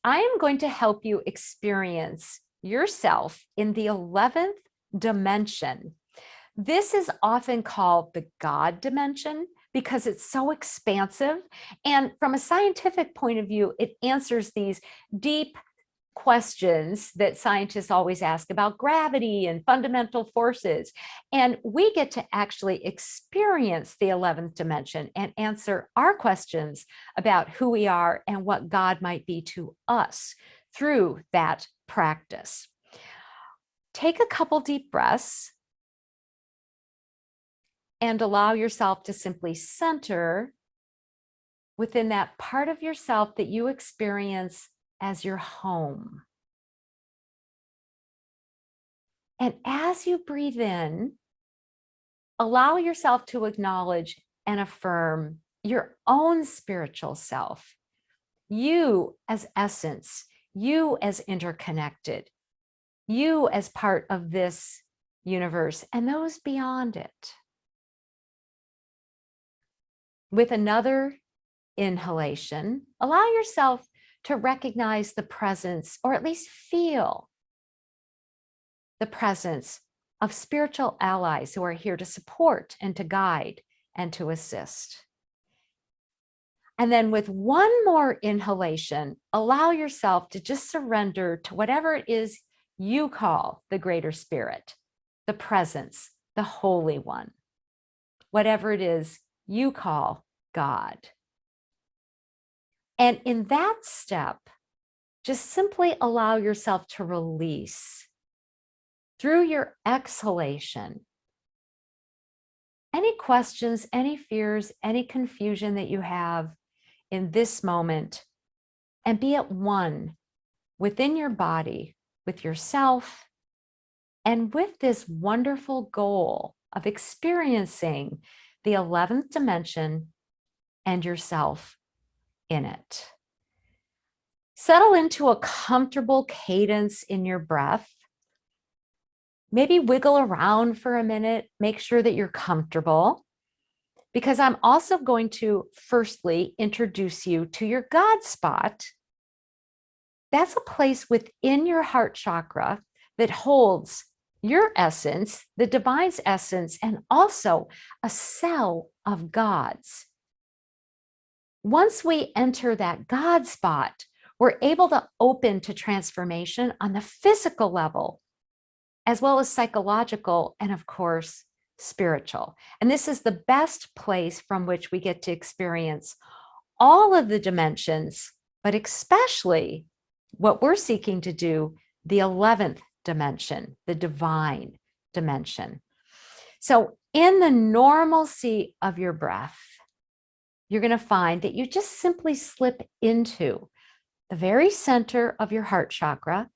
I am going to help you experience yourself in the 11th dimension. This is often called the God dimension because it's so expansive. And from a scientific point of view, it answers these deep questions that scientists always ask about gravity and fundamental forces. And we get to actually experience the 11th dimension and answer our questions about who we are and what God might be to us through that practice. Take a couple deep breaths and allow yourself to simply center within that part of yourself that you experience as your home. And as you breathe in, allow yourself to acknowledge and affirm your own spiritual self, you as essence, you as interconnected, you as part of this universe and those beyond it. With another inhalation, allow yourself to recognize the presence, or at least feel the presence of spiritual allies who are here to support and to guide and to assist. And then with one more inhalation, allow yourself to just surrender to whatever it is you call the greater spirit, the presence, the Holy One, whatever it is you call God. And in that step, just simply allow yourself to release through your exhalation any questions, any fears, any confusion that you have in this moment, and be at one within your body, with yourself, and with this wonderful goal of experiencing the 11th dimension and yourself in it. Settle into a comfortable cadence in your breath. Maybe wiggle around for a minute, make sure that you're comfortable, because I'm also going to firstly introduce you to your God spot. That's a place within your heart chakra that holds your essence, the divine's essence, and also a cell of God's. Once we enter that God spot, we're able to open to transformation on the physical level, as well as psychological, and of course, spiritual. And this is the best place from which we get to experience all of the dimensions, but especially what we're seeking to do, the 11th dimension, the divine dimension. So in the normalcy of your breath, you're going to find that you just simply slip into the very center of your heart chakra,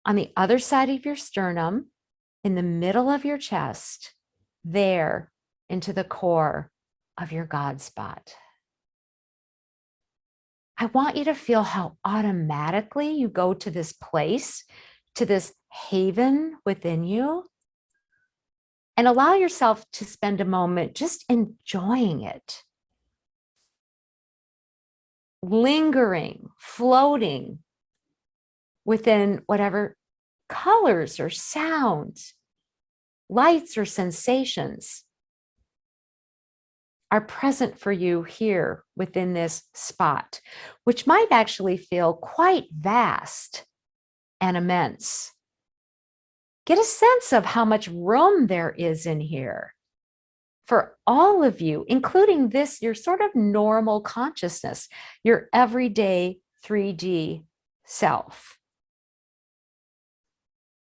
on the other side of your sternum, in the middle of your chest, there into the core of your God spot. I want you to feel how automatically you go to this place, to this haven within you, and allow yourself to spend a moment just enjoying it, lingering, floating within whatever colors or sounds, lights or sensations are present for you here within this spot, which might actually feel quite vast and immense. Get a sense of how much room there is in here for all of you, including this, your sort of normal consciousness, your everyday 3D self.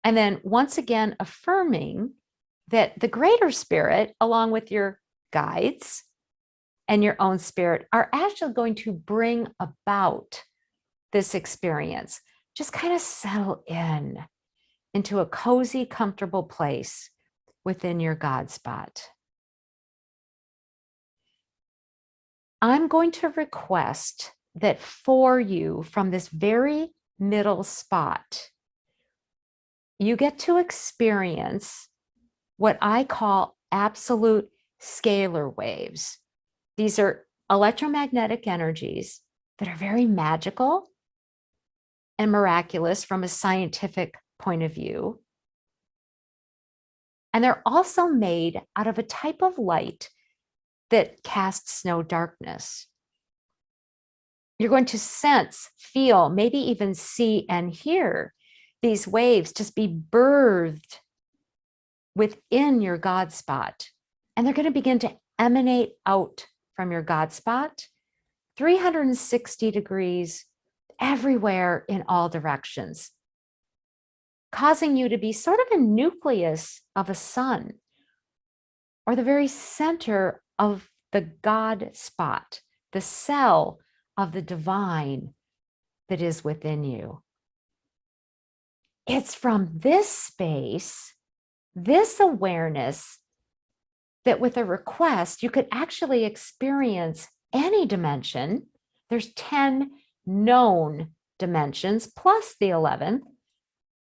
And then once again, affirming that the greater spirit, along with your guides and your own spirit, are actually going to bring about this experience. Just kind of settle into a cozy, comfortable place within your God spot. I'm going to request that for you, from this very middle spot, you get to experience what I call absolute scalar waves. These are electromagnetic energies that are very magical and miraculous from a scientific point of view. And they're also made out of a type of light that casts no darkness. You're going to sense, feel, maybe even see and hear these waves just be birthed within your God spot. And they're going to begin to emanate out from your God spot 360 degrees everywhere in all directions, causing you to be sort of a nucleus of a sun or the very center of the God spot, the cell of the divine that is within you. It's from this space, this awareness, that with a request, you could actually experience any dimension. There's 10 known dimensions plus the 11th,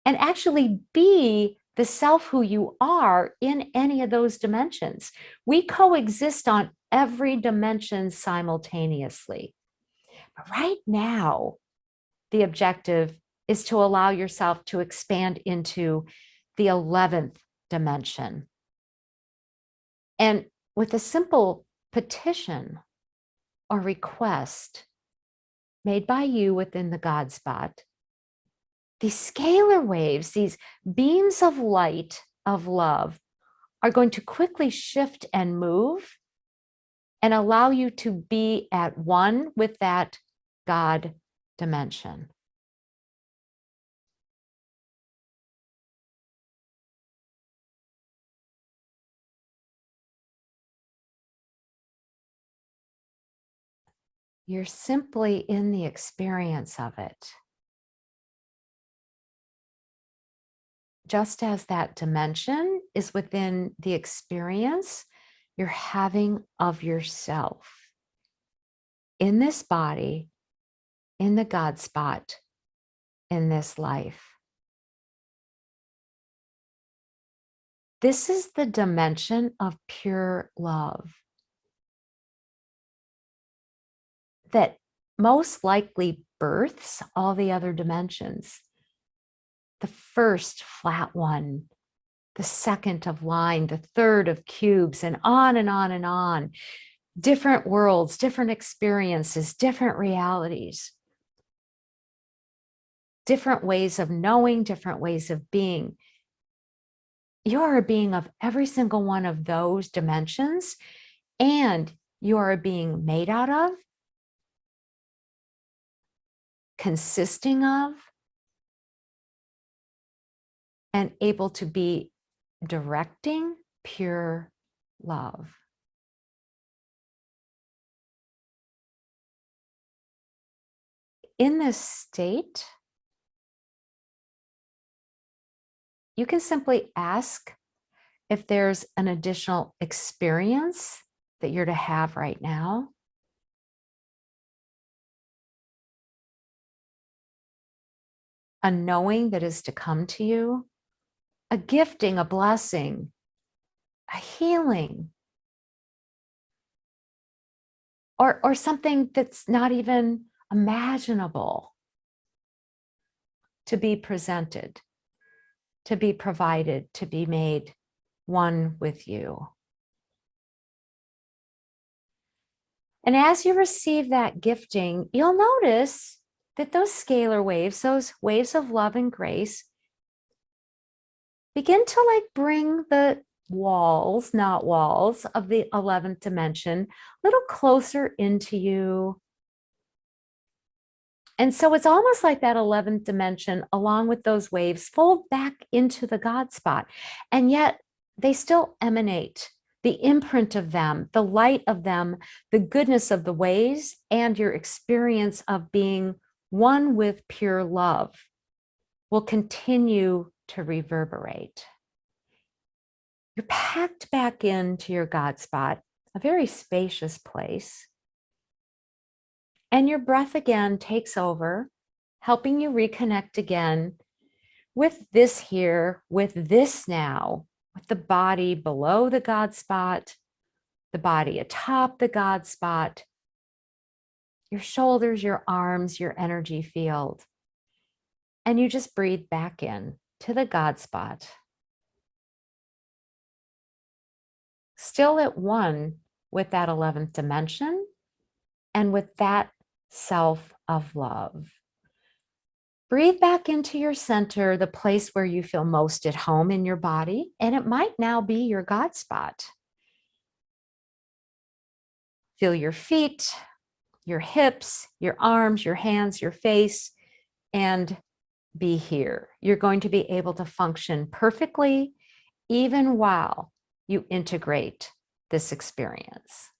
and actually be the self who you are in any of those dimensions. We coexist on every dimension simultaneously. But right now, the objective is to allow yourself to expand into the 11th dimension. And with a simple petition or request made by you within the God spot, these scalar waves, these beams of light, of love, are going to quickly shift and move and allow you to be at one with that God dimension. You're simply in the experience of it. Just as that dimension is within the experience you're having of yourself in this body, in the God spot, in this life. This is the dimension of pure love that most likely births all the other dimensions. The first flat one, the second of line, the third of cubes, and on and on and on. Different worlds, different experiences, different realities, different ways of knowing, different ways of being. You are a being of every single one of those dimensions, and you are a being made out of, consisting of, and able to be directing pure love. In this state, you can simply ask if there's an additional experience that you're to have right now. A knowing that is to come to you, a gifting, a blessing, a healing, or something that's not even imaginable to be presented, to be provided, to be made one with you. And as you receive that gifting, you'll notice that those scalar waves, those waves of love and grace, begin to bring the walls, not walls, of the 11th dimension a little closer into you. And so it's almost like that 11th dimension, along with those waves, fold back into the God spot. And yet they still emanate the imprint of them, the light of them, the goodness of the waves, and your experience of being one with pure love will continue to reverberate. You're packed back into your God spot, a very spacious place. And your breath again takes over, helping you reconnect again with this here, with this now, with the body below the God spot, the body atop the God spot, your shoulders, your arms, your energy field. And you just breathe back in to the God spot. Still at one with that 11th dimension and with that self of love. Breathe back into your center, the place where you feel most at home in your body, and it might now be your God spot. Feel your feet, your hips, your arms, your hands, your face, and be here. You're going to be able to function perfectly, even while you integrate this experience.